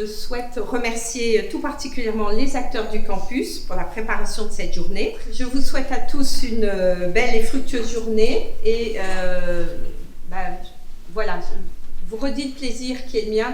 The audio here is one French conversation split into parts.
je souhaite remercier tout particulièrement les acteurs du campus pour la préparation de cette journée. Je vous souhaite à tous une belle et fructueuse journée et voilà, je vous redis le plaisir qui est le mien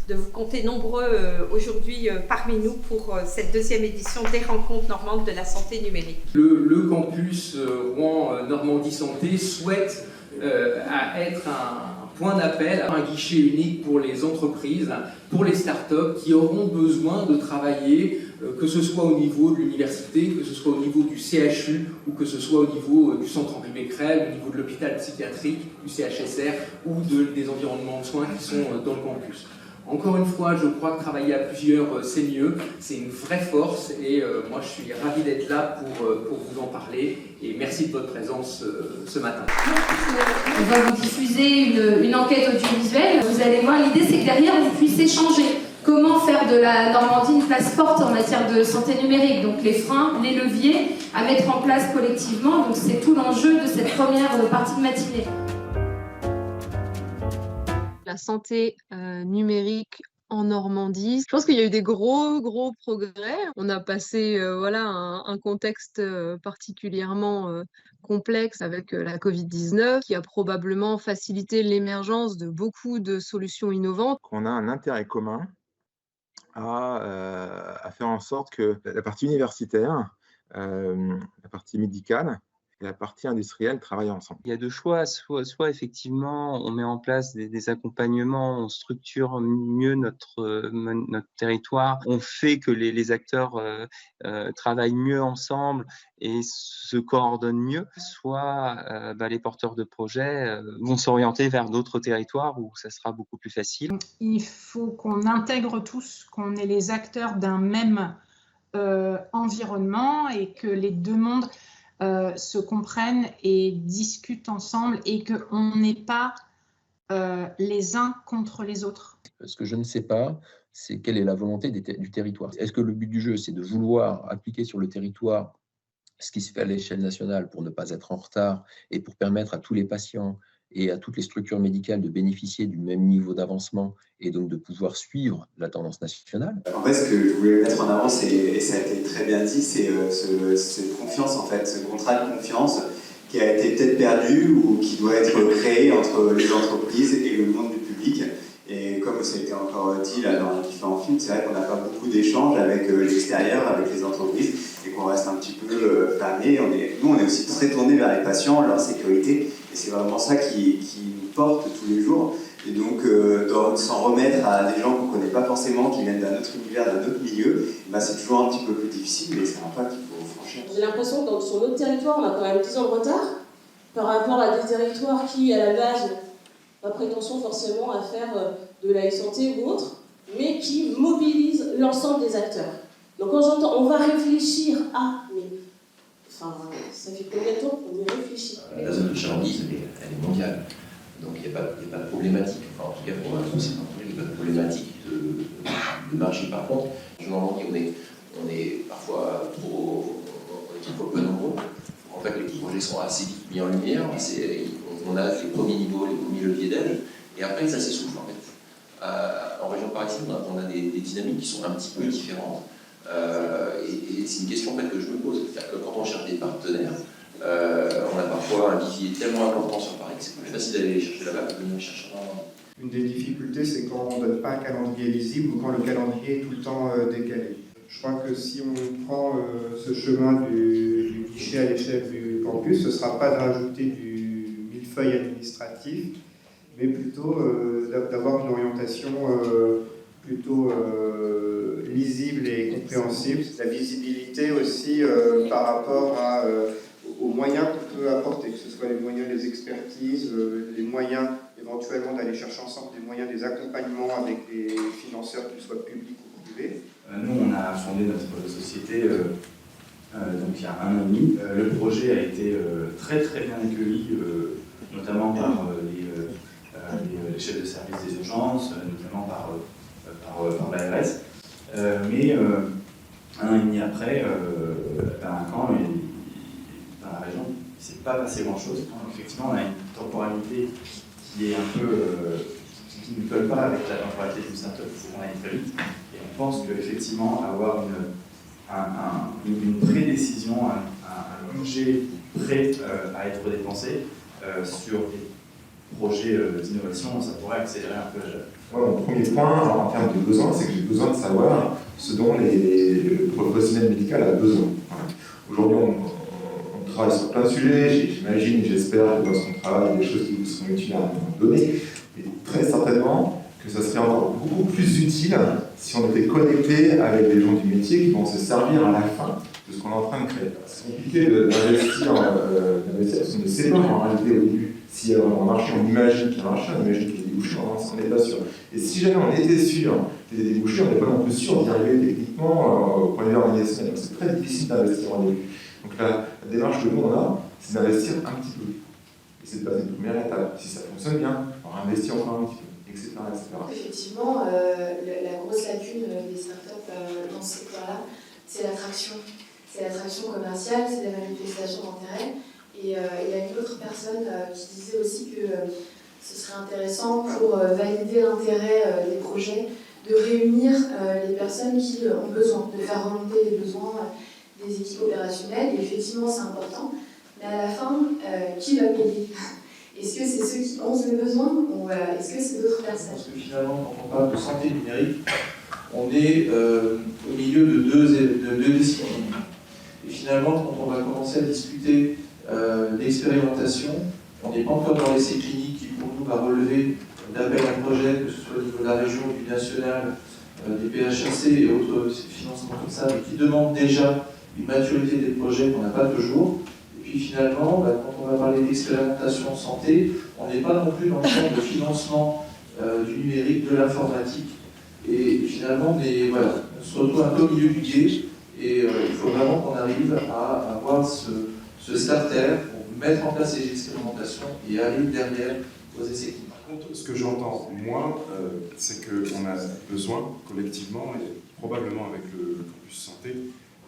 de vous compter nombreux aujourd'hui parmi nous pour cette deuxième édition des rencontres normandes de la santé numérique. Le campus Rouen Normandie Santé souhaite être un point d'appel, un guichet unique pour les entreprises, pour les startups qui auront besoin de travailler, que ce soit au niveau de l'université, que ce soit au niveau du CHU ou que ce soit au niveau du centre Henri Becquerel, au niveau de l'hôpital psychiatrique, du CHSR ou des environnements de soins qui sont dans le campus. Encore une fois, je crois que travailler à plusieurs, c'est mieux, c'est une vraie force et moi je suis ravi d'être là pour vous en parler et merci de votre présence ce matin. On va vous diffuser une enquête audiovisuelle, vous allez voir, l'idée c'est que derrière vous puissiez échanger. Comment faire de la Normandie une place forte en matière de santé numérique, donc les freins, les leviers à mettre en place collectivement, donc c'est tout l'enjeu de cette première partie de matinée. La santé numérique en Normandie. Je pense qu'il y a eu des gros progrès. On a passé un contexte particulièrement complexe avec la Covid-19 qui a probablement facilité l'émergence de beaucoup de solutions innovantes. On a un intérêt commun à faire en sorte que la partie universitaire, la partie médicale et la partie industrielle travaillent ensemble. Il y a deux choix, soit effectivement on met en place des accompagnements, on structure mieux notre territoire, on fait que les acteurs travaillent mieux ensemble et se coordonnent mieux, soit les porteurs de projets vont s'orienter vers d'autres territoires où ça sera beaucoup plus facile. Il faut qu'on intègre tous, qu'on est les acteurs d'un même environnement et que les deux mondes se comprennent et discutent ensemble et qu'on n'est pas les uns contre les autres. Ce que je ne sais pas, c'est quelle est la volonté du territoire. Est-ce que le but du jeu, c'est de vouloir appliquer sur le territoire ce qui se fait à l'échelle nationale pour ne pas être en retard et pour permettre à tous les patients et à toutes les structures médicales de bénéficier du même niveau d'avancement et donc de pouvoir suivre la tendance nationale? En fait, ce que je voulais mettre en avant, et ça a été très bien dit, c'est cette confiance, en fait, ce contrat de confiance qui a été peut-être perdu ou qui doit être créé entre les entreprises et le monde du public. Et comme ça a été encore dit là, dans les différents films, c'est vrai qu'on n'a pas beaucoup d'échanges avec l'extérieur, avec les entreprises, et qu'on reste un petit peu fermé. Nous, on est aussi très tournés vers les patients, leur sécurité, et c'est vraiment ça qui nous porte tous les jours. Et donc, s'en remettre à des gens qu'on ne connaît pas forcément, qui viennent d'un autre univers, d'un autre milieu, c'est toujours un petit peu plus difficile, mais c'est un pas qu'il faut franchir. J'ai l'impression que sur notre territoire, on a quand même 10 ans de retard par rapport à des territoires qui, à la base, pas prétention forcément à faire de la e-santé ou autre, mais qui mobilisent l'ensemble des acteurs. Donc quand j'entends on va réfléchir à, ça fait combien de temps qu'on y réfléchit? La zone de chalandise, elle est mondiale, donc il n'y a pas de problématique, en tout cas pour l'instant, il n'y a pas de problématique de marché. Par contre, en Normandie, on est parfois trop peu nombreux. En fait, les projets sont assez vite mis en lumière. On a les premiers niveaux, les premiers leviers d'aide, et après, ça s'essouffle en fait. En région parisienne, on a des dynamiques qui sont un petit peu différentes. Et c'est une question en fait, que je me pose. C'est-à-dire que quand on cherche des partenaires, on a parfois un vivier tellement important sur Paris que c'est plus facile d'aller les chercher là-bas que de venir les chercher en Normandie. Une des difficultés, c'est quand on ne donne pas un calendrier lisible ou quand le calendrier est tout le temps décalé. Je crois que si on prend ce chemin du guichet à l'échelle du campus, ce ne sera pas de rajouter du millefeuille administratif, mais plutôt d'avoir une orientation plutôt lisible et compréhensible. La visibilité aussi par rapport aux moyens qu'on peut apporter, que ce soit les moyens des expertises, les moyens éventuellement d'aller chercher ensemble des moyens des accompagnements avec les financeurs, qu'ils soient publics ou privés. Nous, on a fondé notre société donc il y a 1 an et demi. Le projet a été très bien accueilli, notamment par les chefs de service des urgences, notamment par l'ARS. Mais 1 an et demi après, à Caen, dans la région, il ne s'est pas passé grand-chose. Effectivement, on a une temporalité qui est un peu qui ne colle pas avec la temporalité d'une startup, il faut qu'on aille très vite. Et on pense qu'effectivement, avoir une prédécision, un budget prêt à être dépensé sur des projets d'innovation, ça pourrait accélérer un peu la gel. Voilà, mon premier point en termes de besoins, c'est que j'ai besoin de savoir ce dont le professionnel médical a besoin. Voilà. Aujourd'hui, on travaille sur plein de sujets, j'imagine, j'espère que dans son travail, il y a des choses qui vous seront utiles à un moment donné, mais très certainement que ça serait encore beaucoup plus utile si on était connecté avec des gens du métier qui vont se servir à la fin de ce qu'on est en train de créer. C'est compliqué d'investir parce qu'on ne sait pas en réalité au début s'il y a vraiment un marché, on imagine qu'il y a un marché, on imagine qu'il y a des débouchés, on n'est pas sûr. Et si jamais on était sûr qu'il y a des débouchés, on n'est pas non plus sûr d'y arriver techniquement au point de vue organisationnel. Donc c'est très difficile d'investir en début. Donc la démarche que nous on a, c'est d'investir un petit peu. Et c'est de passer une première étape. Si ça fonctionne bien, on va investir encore un petit peu, etc. Effectivement, la grosse lacune des startups dans ce secteur-là, c'est l'attraction. C'est l'attraction commerciale, c'est la manifestation d'intérêt. Et il y a une autre personne qui disait aussi que ce serait intéressant pour valider l'intérêt des projets de réunir les personnes qui ont besoin, de faire remonter les besoins des équipes opérationnelles. Et effectivement, c'est important. Mais à la fin, qui va payer ? Est-ce que c'est ceux qui ont le besoin ou est-ce que c'est d'autres personnes ? Parce que finalement, quand on parle de santé numérique, on est au milieu de deux disciplines. Et finalement, quand on va commencer à discuter d'expérimentation, on n'est pas encore dans l'essai clinique qui, pour nous, va relever d'appel à projet, que ce soit au niveau de la région, du national, des PHAC et autres financements comme ça, mais qui demandent déjà une maturité des projets qu'on n'a pas toujours. Et puis finalement, quand on va parler d'expérimentation en santé, on n'est pas non plus dans le champ de financement du numérique, de l'informatique. Et finalement, on se retrouve un peu au milieu du gué. Et il faut vraiment qu'on arrive à avoir ce starter pour mettre en place ces expérimentations et aller derrière aux essais cliniques. Par contre, ce que j'entends, moi, c'est qu'on a besoin, collectivement, et probablement avec le campus santé,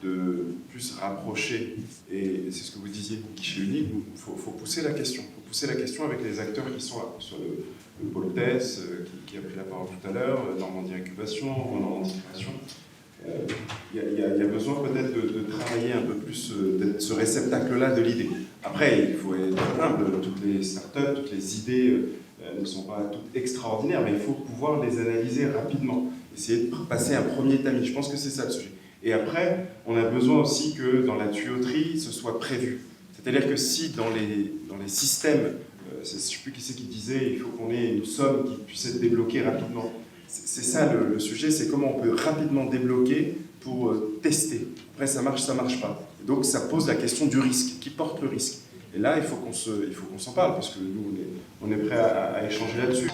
de plus rapprocher, et c'est ce que vous disiez, guichet unique, il faut pousser la question. Il faut pousser la question avec les acteurs qui sont là, soit le pôle TES, qui a pris la parole tout à l'heure, Normandie Incubation, Normandie Création. Il y a besoin peut-être de travailler un peu plus, d'être ce réceptacle-là de l'idée. Après, il faut être humble, toutes les startups, toutes les idées ne sont pas toutes extraordinaires, mais il faut pouvoir les analyser rapidement, essayer de passer un premier tamis. Je pense que c'est ça le sujet. Et après, on a besoin aussi que dans la tuyauterie, ce soit prévu. C'est-à-dire que si dans les systèmes, je ne sais plus qui c'est qui disait, il faut qu'on ait une somme qui puisse être débloquée rapidement. C'est ça le sujet, c'est comment on peut rapidement débloquer pour tester. Après, ça marche pas. Et donc, ça pose la question du risque. Qui porte le risque? Et là, il faut qu'on s'en parle, parce que nous, on est prêts à échanger là-dessus.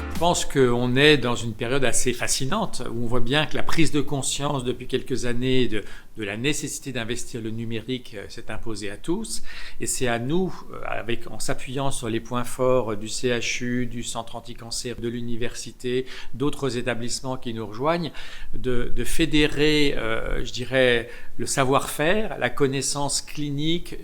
Je pense qu'on est dans une période assez fascinante où on voit bien que la prise de conscience depuis quelques années de la nécessité d'investir le numérique s'est imposée à tous. Et c'est à nous, en s'appuyant sur les points forts du CHU, du Centre anti-cancer, de l'université, d'autres établissements qui nous rejoignent, de fédérer, je dirais, le savoir-faire, la connaissance clinique,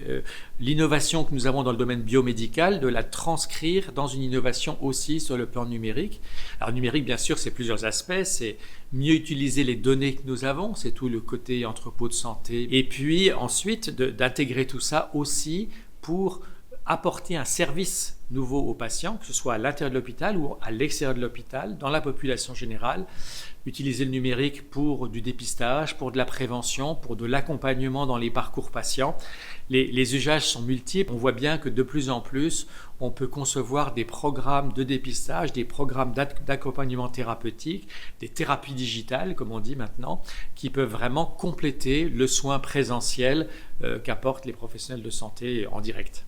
l'innovation que nous avons dans le domaine biomédical, de la transcrire dans une innovation aussi sur le plan numérique. Alors numérique, bien sûr, c'est plusieurs aspects, c'est mieux utiliser les données que nous avons, c'est tout le côté entrepôt de santé, et puis ensuite d'intégrer tout ça aussi pour apporter un service nouveau aux patients, que ce soit à l'intérieur de l'hôpital ou à l'extérieur de l'hôpital, dans la population générale. Utiliser le numérique pour du dépistage, pour de la prévention, pour de l'accompagnement dans les parcours patients. Les usages sont multiples. On voit bien que de plus en plus, on peut concevoir des programmes de dépistage, des programmes d'accompagnement thérapeutique, des thérapies digitales, comme on dit maintenant, qui peuvent vraiment compléter le soin présentiel qu'apportent les professionnels de santé en direct.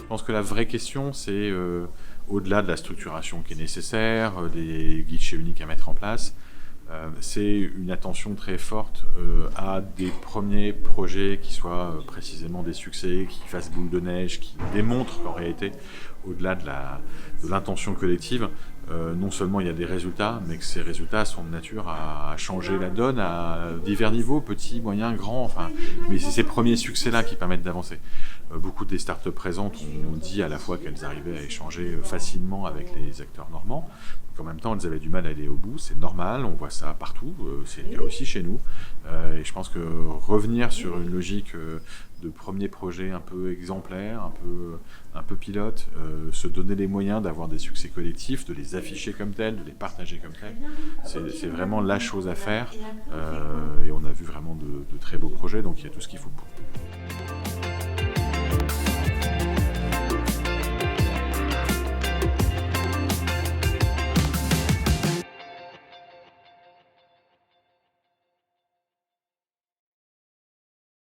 Je pense que la vraie question, c'est au-delà de la structuration qui est nécessaire, des guichets uniques à mettre en place, c'est une attention très forte à des premiers projets qui soient précisément des succès, qui fassent boule de neige, qui démontrent qu'en réalité, au-delà de l'intention collective, non seulement il y a des résultats, mais que ces résultats sont de nature à changer la donne à divers niveaux, petits, moyens, grands, enfin, mais c'est ces premiers succès-là qui permettent d'avancer. Beaucoup des startups présentes ont dit à la fois qu'elles arrivaient à échanger facilement avec les acteurs normands, qu'en même temps elles avaient du mal à aller au bout, c'est normal, on voit ça partout, c'est le cas aussi chez nous, et je pense que revenir sur une logique de premier projet un peu exemplaire, un peu pilote, se donner les moyens d'avoir des succès collectifs, de les afficher comme tels, de les partager comme tels, c'est vraiment la chose à faire, et on a vu vraiment de très beaux projets, donc il y a tout ce qu'il faut pour.